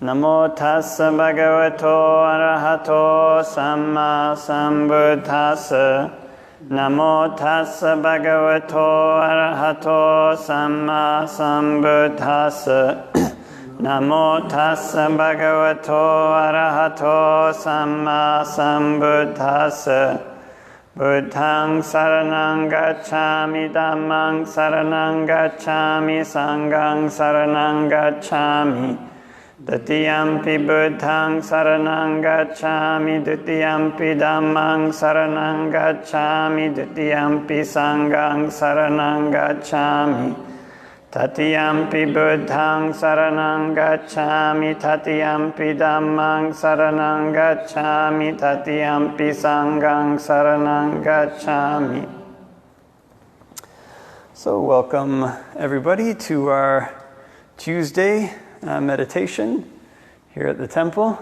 Namo tassa bhagavato arahato samma sambuddhassa. Namo tassa bhagavato arahato samma sambuddhassa. Namo tassa bhagavato arahato samma sambuddhassa. Buddhang saranang gacchami, dhammang saranang gacchami, sanghang saranang gacchami. Dutiyampi buddhang saranang gacchami, dutiyampi dhammang saranang gacchami, dutiyampi sanghang saranang gacchami. Tatiyampi buddhang saranang gacchami, tatiyampi dhammang saranang gacchami, tatiyampi sanghang saranang gacchami. So welcome everybody to our Tuesday meditation here at the temple.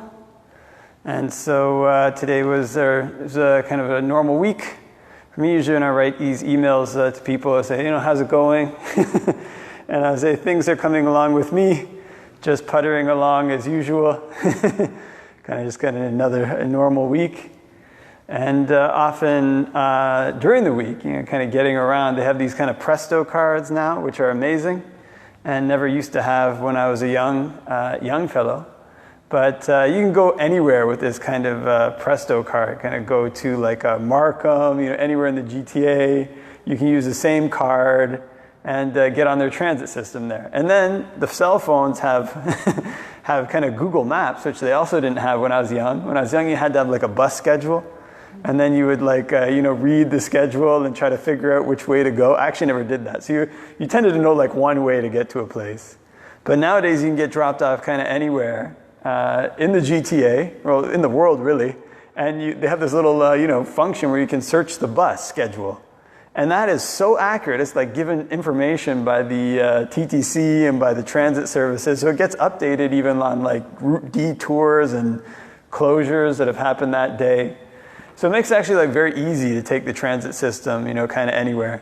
And so today was a kind of a normal week for me. Usually when I write these emails to people, I say, how's it going? And I say, things are coming along with me, just puttering along as usual. Kind of just a normal week. And often during the week, kind of getting around, they have these kind of presto cards now, which are amazing, and never used to have when I was a young fellow. But you can go anywhere with this kind of presto card. Kind of go to like a Markham, anywhere in the GTA. You can use the same card and get on their transit system there. And then the cell phones have kind of Google Maps, which they also didn't have when I was young. When I was young, you had to have like a bus schedule. And then you would read the schedule and try to figure out which way to go. I actually never did that. So you tended to know like one way to get to a place. But nowadays you can get dropped off kind of anywhere in the GTA, well, in the world really. And they have this little, function where you can search the bus schedule. And that is so accurate. It's like given information by the TTC and by the transit services. So it gets updated even on like route detours and closures that have happened that day. So it makes it actually like very easy to take the transit system, kind of anywhere.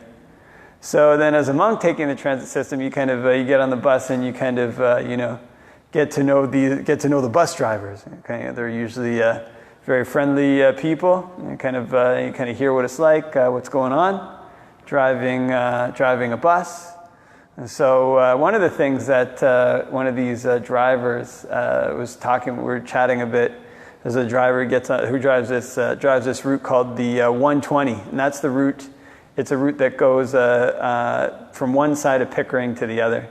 So then as a monk taking the transit system, you kind of, you get on the bus and you kind of, get to know the bus drivers. Okay? They're usually very friendly people. You kind of hear what it's like, what's going on. Driving a bus. And so one of the things that one of these drivers was talking, we were chatting a bit. There's a driver who drives this route called the 120, and that's the route. It's a route that goes from one side of Pickering to the other.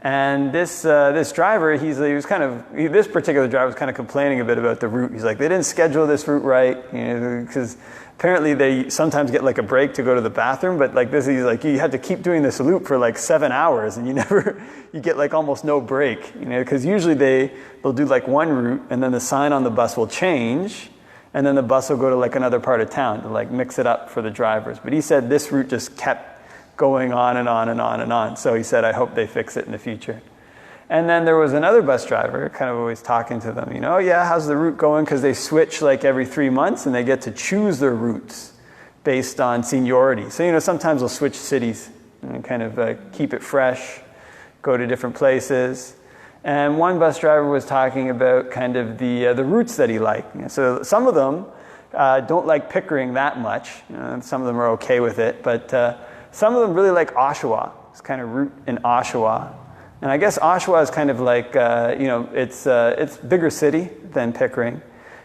And this driver, this particular driver was kind of complaining a bit about the route. He's like, they didn't schedule this route right, because apparently they sometimes get like a break to go to the bathroom, but like this, he's like, you had to keep doing this loop for like 7 hours, and you get like almost no break, because usually they'll do like one route, and then the sign on the bus will change, and then the bus will go to like another part of town to like mix it up for the drivers. But he said this route just kept going on and on and on and on. So he said, I hope they fix it in the future. And then there was another bus driver kind of always talking to them, oh yeah, how's the route going? Because they switch like every 3 months and they get to choose their routes based on seniority. So, sometimes they'll switch cities and kind of keep it fresh, go to different places. And one bus driver was talking about kind of the routes that he liked. So some of them don't like Pickering that much. Some of them are okay with it, but some of them really like Oshawa. It's kind of route in Oshawa. And I guess Oshawa is kind of like, it's bigger city than Pickering.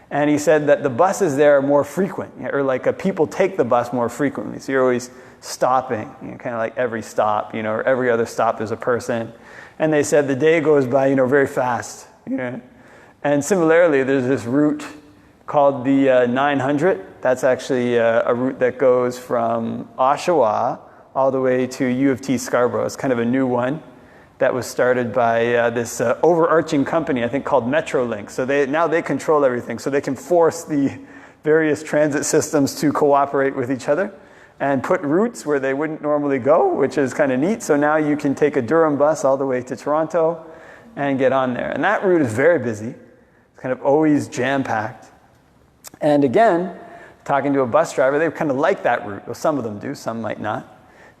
And he said that the buses there are more frequent, or like people take the bus more frequently. So you're always stopping, kind of like every stop, or every other stop there's a person. And they said the day goes by, very fast. And similarly, there's this route called the 900. That's actually a route that goes from Oshawa all the way to U of T Scarborough. It's kind of a new one that was started by this overarching company, I think called Metrolink. So now they control everything. So they can force the various transit systems to cooperate with each other and put routes where they wouldn't normally go, which is kind of neat. So now you can take a Durham bus all the way to Toronto and get on there. And that route is very busy. It's kind of always jam-packed. And again, talking to a bus driver, they kind of like that route. Well, some of them do, some might not.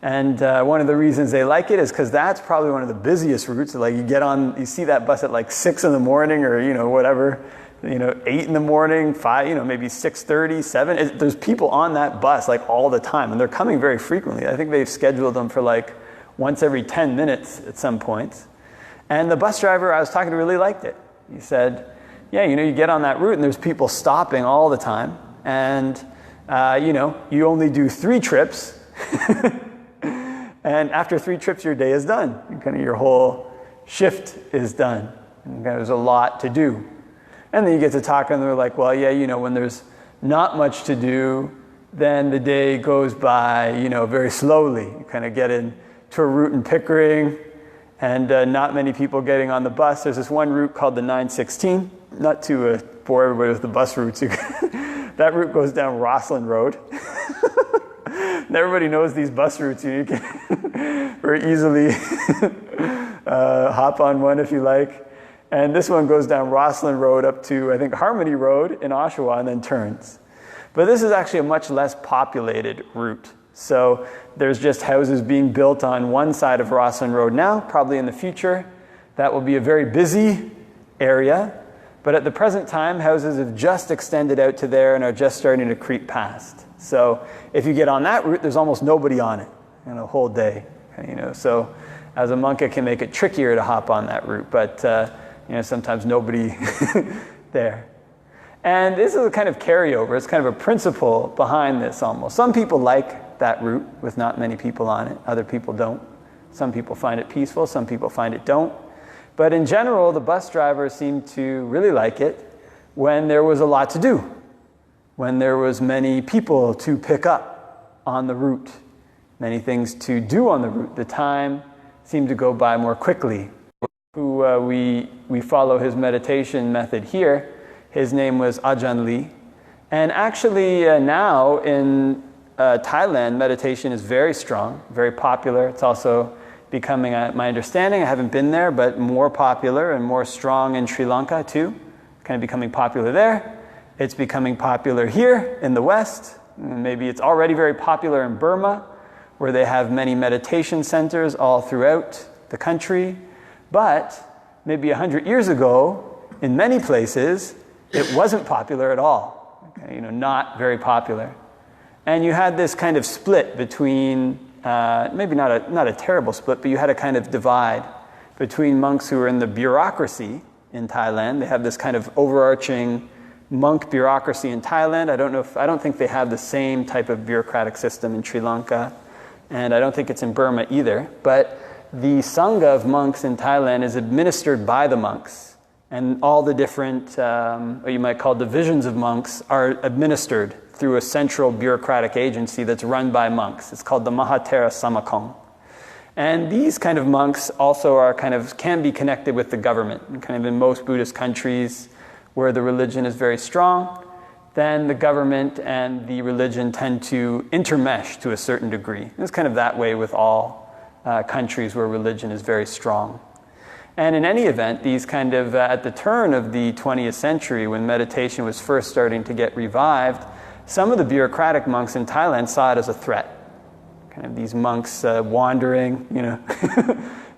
And one of the reasons they like it is because that's probably one of the busiest routes. Like you get on, you see that bus at like 6 in the morning or, whatever, 8 in the morning, 5, maybe 6:30, 7. There's people on that bus like all the time, and they're coming very frequently. I think they've scheduled them for like once every 10 minutes at some points. And the bus driver I was talking to really liked it. He said, yeah, you get on that route and there's people stopping all the time. And, you only do 3 trips. And after 3 trips, your day is done. Kind of your whole shift is done. And there's a lot to do. And then you get to talking, and they're like, well, yeah, when there's not much to do, then the day goes by, very slowly. You kind of get into a route in Pickering, and not many people getting on the bus. There's this one route called the 916. Not to bore everybody with the bus routes. That route goes down Rosslyn Road. And everybody knows these bus routes. You can very easily hop on one if you like. And this one goes down Rosslyn Road up to, I think, Harmony Road in Oshawa and then turns. But this is actually a much less populated route. So there's just houses being built on one side of Rosslyn Road now. Probably in the future, that will be a very busy area. But at the present time, houses have just extended out to there and are just starting to creep past. So if you get on that route, there's almost nobody on it in a whole day. So as a monk, it can make it trickier to hop on that route. But sometimes nobody there. And this is a kind of carryover. It's kind of a principle behind this almost. Some people like that route with not many people on it. Other people don't. Some people find it peaceful. Some people find it don't. But in general, the bus drivers seemed to really like it when there was a lot to do, when there was many people to pick up on the route, many things to do on the route. The time seemed to go by more quickly. We follow his meditation method here. His name was Ajahn Lee. And actually now in Thailand, meditation is very strong, very popular. It's also becoming, my understanding, I haven't been there, but more popular and more strong in Sri Lanka too. Kind of becoming popular there. It's becoming popular here in the West. Maybe it's already very popular in Burma, where they have many meditation centers all throughout the country. But maybe 100 years ago, in many places, it wasn't popular at all. Okay, not very popular. And you had this kind of split between, maybe not a terrible split, but you had a kind of divide between monks who were in the bureaucracy in Thailand. They have this kind of overarching monk bureaucracy in Thailand. I don't think they have the same type of bureaucratic system in Sri Lanka, and I don't think it's in Burma either. But the Sangha of monks in Thailand is administered by the monks, and all the different, what you might call divisions of monks, are administered through a central bureaucratic agency that's run by monks. It's called the Mahathera Samakong. And these kind of monks also are can be connected with the government. And kind of in most Buddhist countries where the religion is very strong, then the government and the religion tend to intermesh to a certain degree. It's kind of that way with all countries where religion is very strong. And in any event, these kind of, at the turn of the 20th century, when meditation was first starting to get revived, some of the bureaucratic monks in Thailand saw it as a threat. Kind of these monks wandering,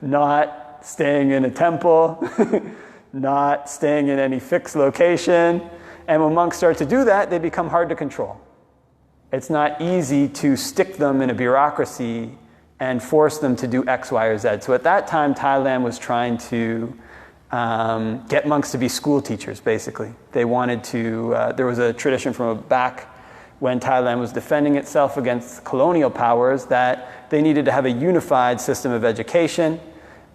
not staying in a temple, not staying in any fixed location. And when monks start to do that, they become hard to control. It's not easy to stick them in a bureaucracy and force them to do X, Y, or Z. So at that time, Thailand was trying to get monks to be school teachers, basically. They wanted to, there was a tradition from back when Thailand was defending itself against colonial powers that they needed to have a unified system of education.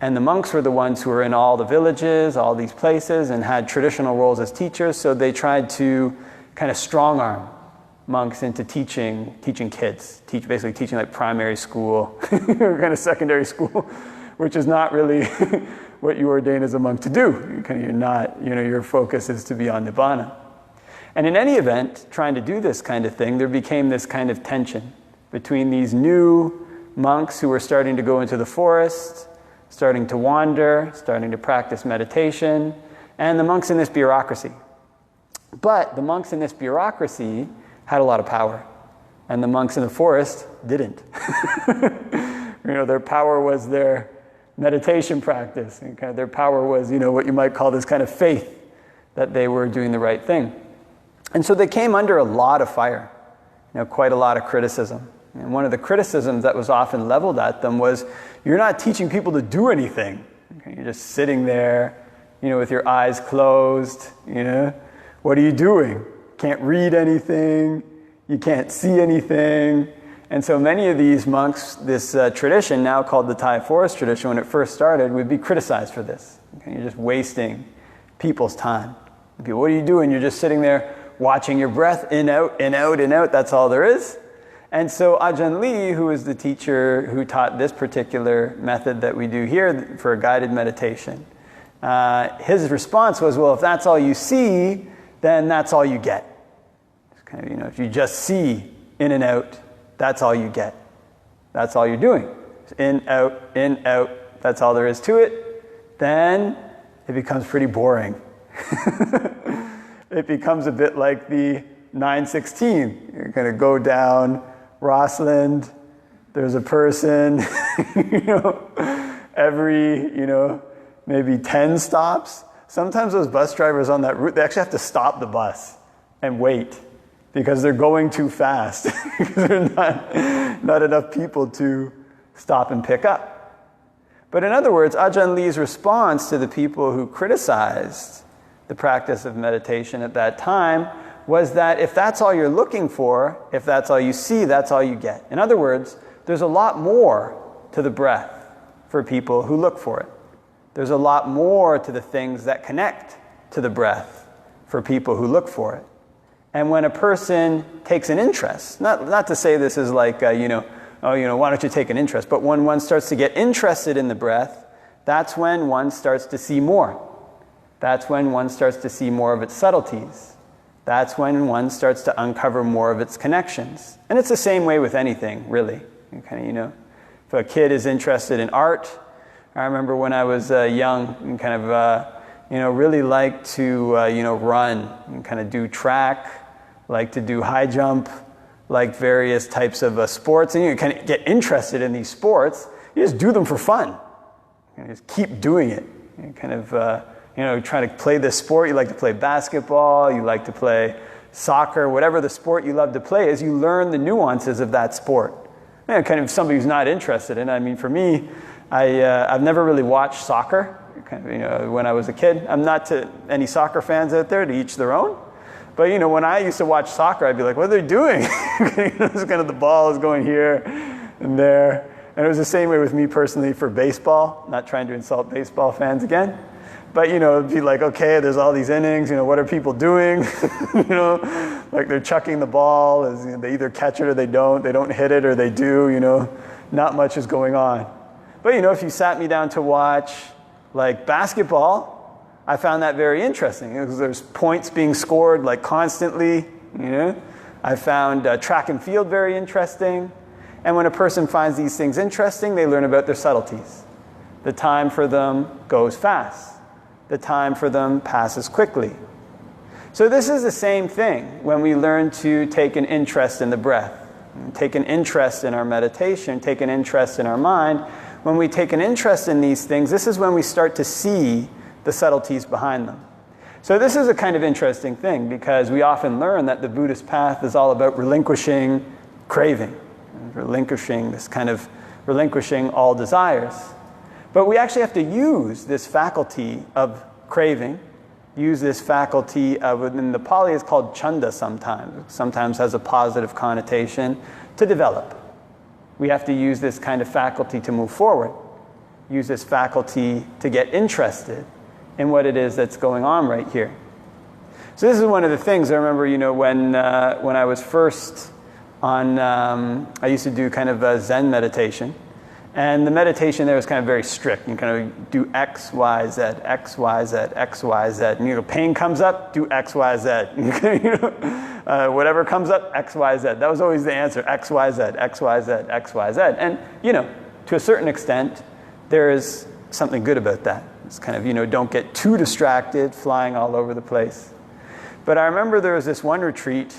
And the monks were the ones who were in all the villages, all these places, and had traditional roles as teachers. So they tried to kind of strong-arm monks into teaching kids, basically teaching like primary school, or kind of secondary school, which is not really what you ordain as a monk to do. You're not, your focus is to be on Nibbana. And in any event, trying to do this kind of thing, there became this kind of tension between these new monks who were starting to go into the forest, starting to wander, starting to practice meditation, and the monks in this bureaucracy. But the monks in this bureaucracy had a lot of power. and the monks in the forest didn't. Their power was their meditation practice, and kind of their power was, what you might call this kind of faith that they were doing the right thing. And so they came under a lot of fire, quite a lot of criticism. And one of the criticisms that was often leveled at them was, you're not teaching people to do anything. Okay, you're just sitting there, with your eyes closed, What are you doing? Can't read anything. You can't see anything. And so many of these monks, this tradition, now called the Thai forest tradition, when it first started, would be criticized for this. Okay, you're just wasting people's time. People, what are you doing? You're just sitting there watching your breath in, out, in, out, in, out. That's all there is. And so Ajahn Lee, who is the teacher who taught this particular method that we do here for a guided meditation, his response was, well, if that's all you see, then that's all you get. It's kind of, if you just see in and out, that's all you get. That's all you're doing. In, out, that's all there is to it. Then it becomes pretty boring. It becomes a bit like the 916. You're going to go down Rossland. There's a person, every, maybe 10 stops. Sometimes those bus drivers on that route, they actually have to stop the bus and wait because they're going too fast. Because there are not enough people to stop and pick up. But in other words, Ajahn Lee's response to the people who criticized the practice of meditation at that time was that if that's all you're looking for, if that's all you see, that's all you get. In other words, there's a lot more to the breath for people who look for it. There's a lot more to the things that connect to the breath for people who look for it. And when a person takes an interest, not to say this is like, why don't you take an interest? But when one starts to get interested in the breath, that's when one starts to see more. That's when one starts to see more of its subtleties. That's when one starts to uncover more of its connections. And it's the same way with anything, really. If a kid is interested in art, I remember when I was young and kind of, really liked to, run and kind of do track, like to do high jump, like various types of sports. And you kind of get interested in these sports. You just do them for fun. You just keep doing it. You kind of, try to play this sport. You like to play basketball. You like to play soccer. Whatever the sport you love to play is, you learn the nuances of that sport. Kind of somebody who's not interested in it. I mean, for me, I've never really watched soccer. Kind of, when I was a kid. I'm not to any soccer fans out there, to each their own. But when I used to watch soccer, I'd be like, what are they doing? It's kind of the ball is going here and there. And it was the same way with me personally for baseball. Not trying to insult baseball fans again. But, it'd be like, okay, there's all these innings, what are people doing? Like they're chucking the ball, they either catch it or they don't hit it or they do, not much is going on. But, if you sat me down to watch, like basketball, I found that very interesting because there's points being scored like constantly, I found track and field very interesting. And when a person finds these things interesting, they learn about their subtleties. The time for them goes fast. The time for them passes quickly. So this is the same thing when we learn to take an interest in the breath, take an interest in our meditation, take an interest in our mind. When we take an interest in these things, this is when we start to see the subtleties behind them. So this is a kind of interesting thing because we often learn that the Buddhist path is all about relinquishing craving, relinquishing all desires. But we actually have to use this faculty of craving, use this faculty of, in the Pali it's called chanda sometimes has a positive connotation, to develop. We have to use this kind of faculty to move forward, use this faculty to get interested in what it is that's going on right here. So this is one of the things I remember, when I was first on, I used to do kind of a Zen meditation. And the meditation there was kind of very strict. You kind of do X, Y, Z, X, Y, Z, X, Y, Z. And pain comes up, do X, Y, Z. Whatever comes up, X, Y, Z. That was always the answer, X, Y, Z, X, Y, Z, X, Y, Z. And, to a certain extent, there is something good about that. It's kind of, don't get too distracted, flying all over the place. But I remember there was this one retreat,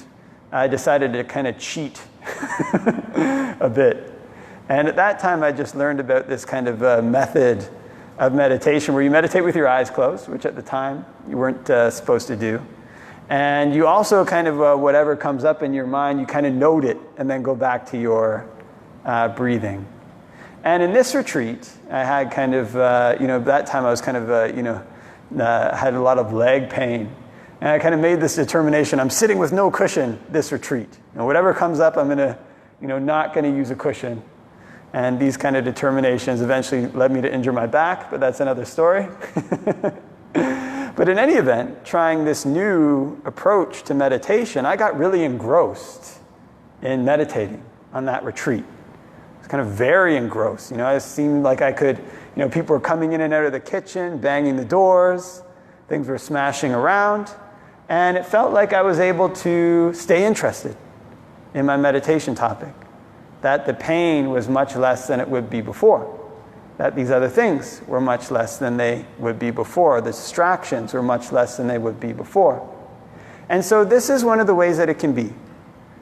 I decided to kind of cheat a bit. And at that time, I just learned about this kind of method of meditation where you meditate with your eyes closed, which at the time you weren't supposed to do. And you also kind of, whatever comes up in your mind, you kind of note it and then go back to your breathing. And in this retreat, I had kind of, that time I was kind of, had a lot of leg pain. And I kind of made this determination, I'm sitting with no cushion this retreat. Whatever comes up, I'm going to, not going to use a cushion. And these kind of determinations eventually led me to injure my back, but that's another story. But in any event, trying this new approach to meditation, I got really engrossed in meditating on that retreat. I was kind of very engrossed. It seemed like I could, people were coming in and out of the kitchen, banging the doors, things were smashing around, and it felt like I was able to stay interested in my meditation topic. That the pain was much less than it would be before. That these other things were much less than they would be before. The distractions were much less than they would be before. And so this is one of the ways that it can be.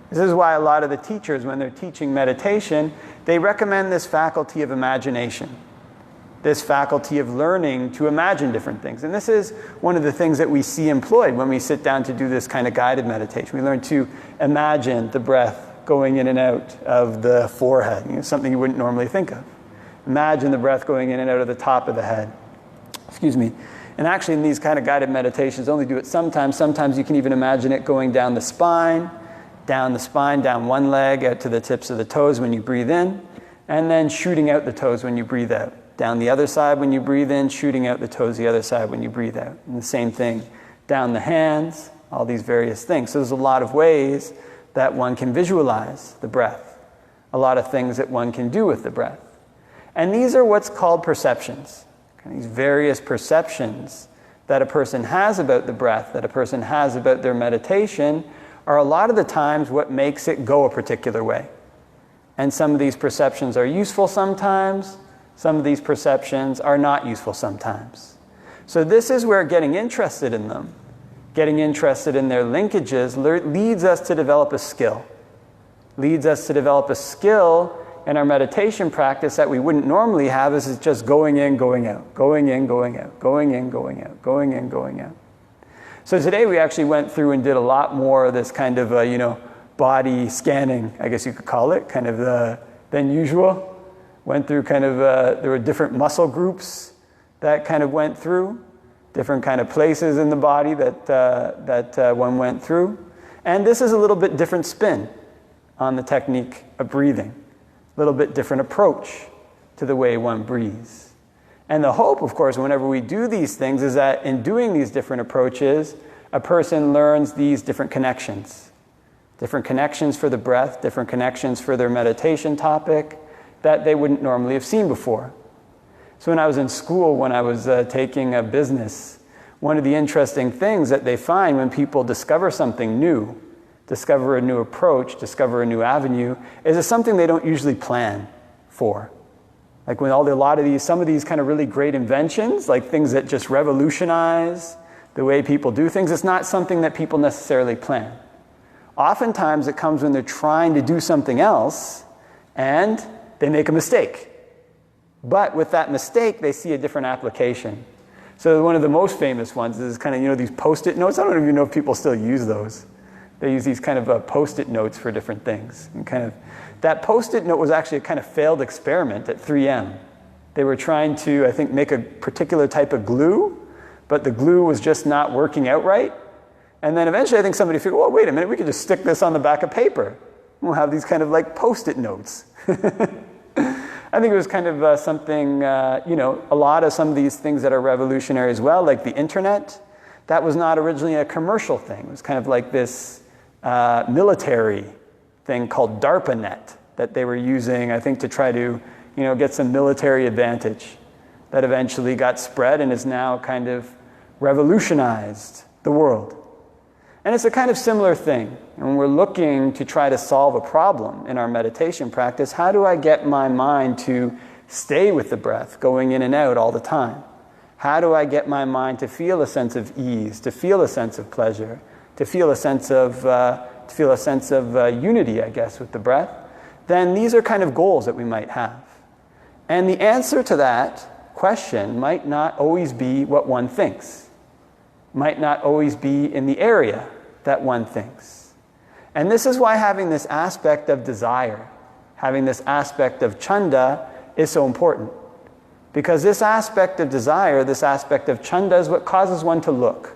This is why a lot of the teachers, when they're teaching meditation, they recommend this faculty of imagination, this faculty of learning to imagine different things. And this is one of the things that we see employed when we sit down to do this kind of guided meditation. We learn to imagine the breath going in and out of the forehead, something you wouldn't normally think of. Imagine the breath going in and out of the top of the head. Excuse me. And actually in these kind of guided meditations, only do it sometimes. Sometimes you can even imagine it going down the spine, down one leg, out to the tips of the toes when you breathe in, and then shooting out the toes when you breathe out. Down the other side when you breathe in, shooting out the toes the other side when you breathe out. And the same thing, down the hands, all these various things. So there's a lot of ways that one can visualize the breath, a lot of things that one can do with the breath. And these are what's called perceptions. These various perceptions that a person has about the breath, that a person has about their meditation, are a lot of the times what makes it go a particular way. And some of these perceptions are useful sometimes, some of these perceptions are not useful sometimes. So this is where getting interested in them, getting interested in their linkages, leads us to develop a skill. Leads us to develop a skill in our meditation practice that we wouldn't normally have, is just going in, going out, going in, going out, going in, going out, going in, going out. So today we actually went through and did a lot more of this kind of, body scanning, I guess you could call it, kind of than usual. Went through kind of, there were different muscle groups that kind of went through, different kind of places in the body that one went through. And this is a little bit different spin on the technique of breathing. A little bit different approach to the way one breathes. And the hope, of course, whenever we do these things, is that in doing these different approaches, a person learns these different connections. Different connections for the breath, different connections for their meditation topic that they wouldn't normally have seen before. So when I was in school, when I was taking a business, one of the interesting things that they find when people discover something new, discover a new approach, discover a new avenue, is it's something they don't usually plan for. Like when some of these kind of really great inventions, like things that just revolutionize the way people do things, it's not something that people necessarily plan. Oftentimes it comes when they're trying to do something else and they make a mistake. But with that mistake, they see a different application. So one of the most famous ones is kind of, these Post-it notes. I don't even know if people still use those. They use these kind of Post-it notes for different things. And kind of that Post-it note was actually a kind of failed experiment at 3M. They were trying to, I think, make a particular type of glue, but the glue was just not working out right. And then eventually I think somebody figured, well, wait a minute, we could just stick this on the back of paper. We'll have these kind of like Post-it notes. I think it was kind of something, a lot of some of these things that are revolutionary as well, like the internet, that was not originally a commercial thing. It was kind of like this military thing called DARPANet that they were using, I think, to try to, get some military advantage that eventually got spread and is now kind of revolutionized the world. And it's a kind of similar thing. When we're looking to try to solve a problem in our meditation practice, how do I get my mind to stay with the breath, going in and out all the time? How do I get my mind to feel a sense of ease, to feel a sense of pleasure, to feel a sense of feel a sense of unity, I guess, with the breath, then these are kind of goals that we might have. And the answer to that question might not always be what one thinks, might not always be in the area that one thinks. And this is why having this aspect of desire, having this aspect of chanda is so important. Because this aspect of desire, this aspect of chanda is what causes one to look.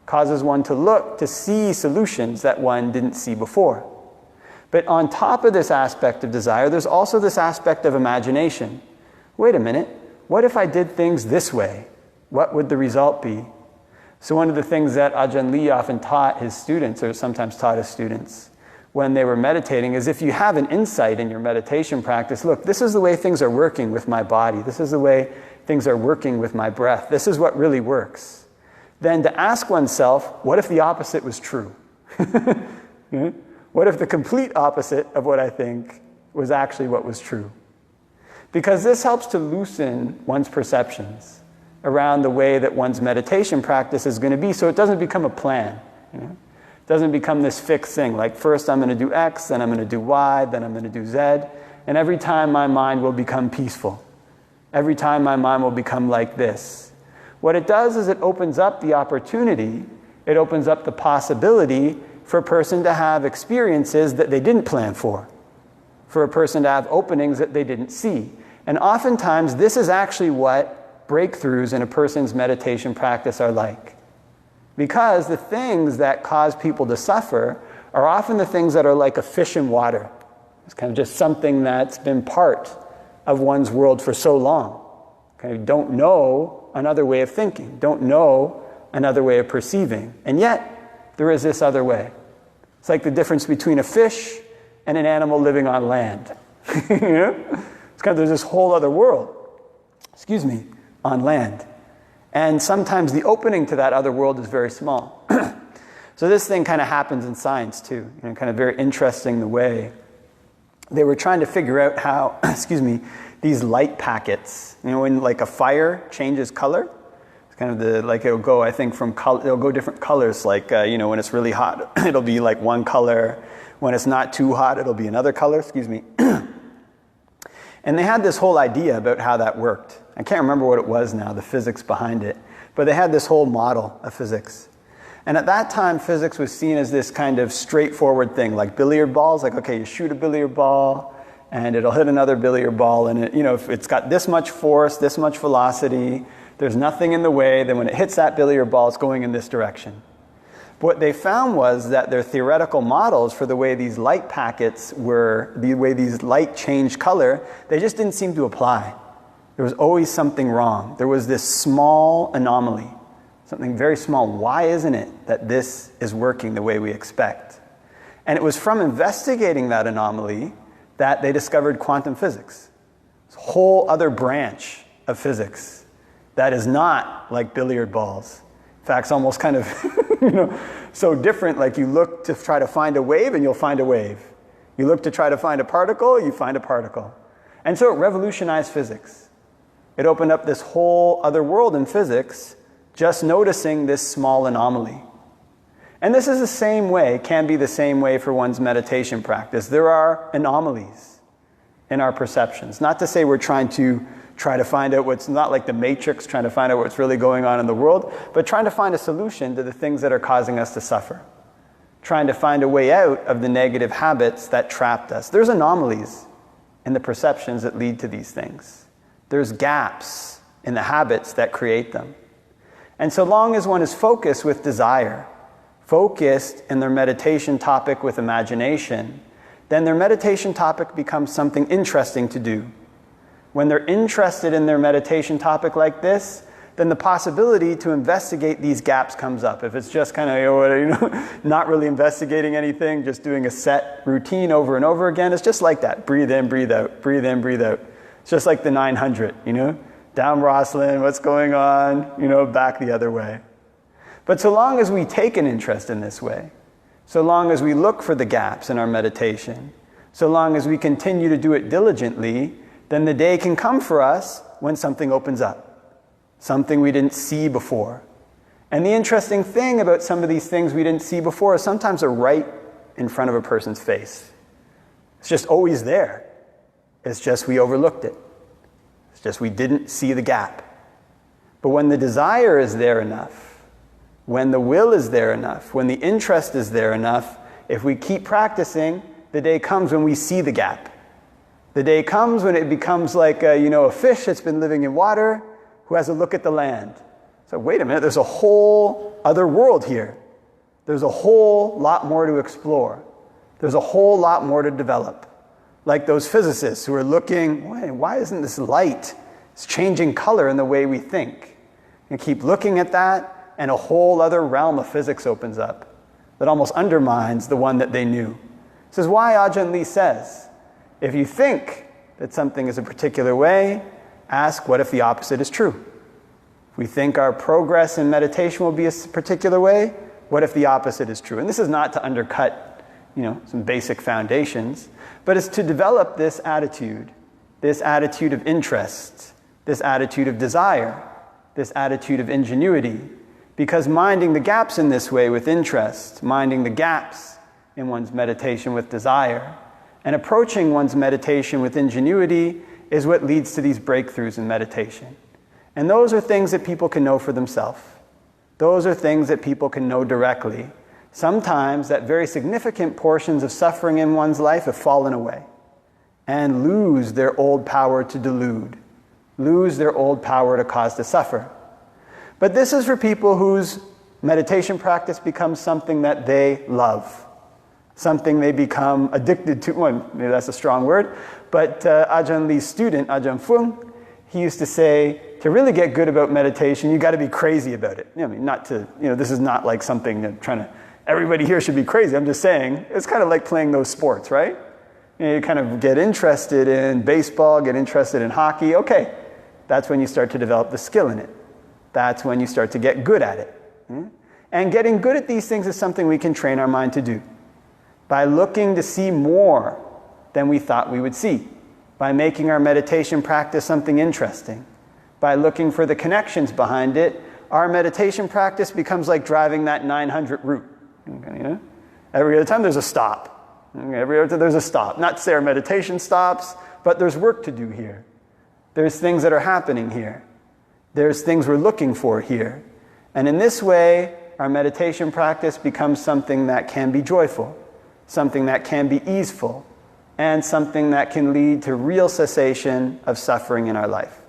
Causes one to look to see solutions that one didn't see before. But on top of this aspect of desire, there's also this aspect of imagination. Wait a minute, what if I did things this way? What would the result be? So one of the things that Ajahn Lee often taught his students, or sometimes taught his students, when they were meditating, is if you have an insight in your meditation practice, look, this is the way things are working with my body. This is the way things are working with my breath. This is what really works. Then to ask oneself, what if the opposite was true? What if the complete opposite of what I think was actually what was true? Because this helps to loosen one's perceptions around the way that one's meditation practice is going to be, so it doesn't become a plan. It doesn't become this fixed thing, like first I'm going to do X, then I'm going to do Y, then I'm going to do Z, and every time my mind will become peaceful. Every time my mind will become like this. What it does is it opens up the opportunity, it opens up the possibility for a person to have experiences that they didn't plan for a person to have openings that they didn't see. And oftentimes this is actually what breakthroughs in a person's meditation practice are like. Because the things that cause people to suffer are often the things that are like a fish in water. It's kind of just something that's been part of one's world for so long. Okay, don't know another way of thinking, don't know another way of perceiving. And yet, there is this other way. It's like the difference between a fish and an animal living on land. It's kind of, there's this whole other world, on land. And sometimes the opening to that other world is very small. So this thing kind of happens in science too. Kind of very interesting the way they were trying to figure out how, these light packets, when like a fire changes color, it's kind of it'll go, I think, from color, it'll go different colors. Like, when it's really hot, it'll be like one color. When it's not too hot, it'll be another color, And they had this whole idea about how that worked. I can't remember what it was now, the physics behind it. But they had this whole model of physics. And at that time, physics was seen as this kind of straightforward thing, like billiard balls. Like, okay, you shoot a billiard ball, and it'll hit another billiard ball, and if it's got this much force, this much velocity, there's nothing in the way, then when it hits that billiard ball, it's going in this direction. But what they found was that their theoretical models for the way these light packets were, the way these light changed color, they just didn't seem to apply. There was always something wrong. There was this small anomaly, something very small. Why isn't it that this is working the way we expect? And it was from investigating that anomaly that they discovered quantum physics. It's a whole other branch of physics that is not like billiard balls. In fact, it's almost kind of so different. Like you look to try to find a wave and you'll find a wave. You look to try to find a particle, you find a particle. And so it revolutionized physics. It opened up this whole other world in physics, just noticing this small anomaly. And this is the same way, can be the same way for one's meditation practice. There are anomalies in our perceptions. Not to say we're trying to find out what's not like the Matrix, trying to find out what's really going on in the world, but trying to find a solution to the things that are causing us to suffer. Trying to find a way out of the negative habits that trapped us. There's anomalies in the perceptions that lead to these things. There's gaps in the habits that create them. And so long as one is focused with desire, focused in their meditation topic with imagination, then their meditation topic becomes something interesting to do. When they're interested in their meditation topic like this, then the possibility to investigate these gaps comes up. If it's just kind of, not really investigating anything, just doing a set routine over and over again, it's just like that. Breathe in, breathe out, breathe in, breathe out. It's just like the 900, down Rosslyn, what's going on, back the other way. But so long as we take an interest in this way, so long as we look for the gaps in our meditation, so long as we continue to do it diligently, then the day can come for us when something opens up, something we didn't see before. And the interesting thing about some of these things we didn't see before is sometimes they're right in front of a person's face. It's just always there. It's just we overlooked it. It's just we didn't see the gap. But when the desire is there enough, when the will is there enough, when the interest is there enough, if we keep practicing, the day comes when we see the gap. The day comes when it becomes like a fish that's been living in water who has a look at the land. So wait a minute, there's a whole other world here. There's a whole lot more to explore. There's a whole lot more to develop. Like those physicists who are looking, why isn't this light? It's changing color in the way we think. And keep looking at that, and a whole other realm of physics opens up that almost undermines the one that they knew. This is why Ajahn Lee says, if you think that something is a particular way, ask what if the opposite is true. If we think our progress in meditation will be a particular way, what if the opposite is true? And this is not to undercut some basic foundations, but it's to develop this attitude of interest, this attitude of desire, this attitude of ingenuity. Because minding the gaps in this way with interest, minding the gaps in one's meditation with desire, and approaching one's meditation with ingenuity is what leads to these breakthroughs in meditation. And those are things that people can know for themselves. Those are things that people can know directly. Sometimes that very significant portions of suffering in one's life have fallen away and lose their old power to delude, lose their old power to cause to suffer. But this is for people whose meditation practice becomes something that they love, something they become addicted to. Well, maybe that's a strong word, but Ajahn Lee's student, Ajahn Fung, he used to say, to really get good about meditation, you got to be crazy about it. This is not like something that everybody here should be crazy. I'm just saying, it's kind of like playing those sports, right? You kind of get interested in baseball, get interested in hockey. Okay, that's when you start to develop the skill in it. That's when you start to get good at it. And getting good at these things is something we can train our mind to do by looking to see more than we thought we would see, by making our meditation practice something interesting, by looking for the connections behind it. Our meditation practice becomes like driving that 900 route. Every other time there's a stop. Every other time there's a stop. Not to say our meditation stops, but there's work to do here. There's things that are happening here. There's things we're looking for here. And in this way, our meditation practice becomes something that can be joyful, something that can be easeful, and something that can lead to real cessation of suffering in our life.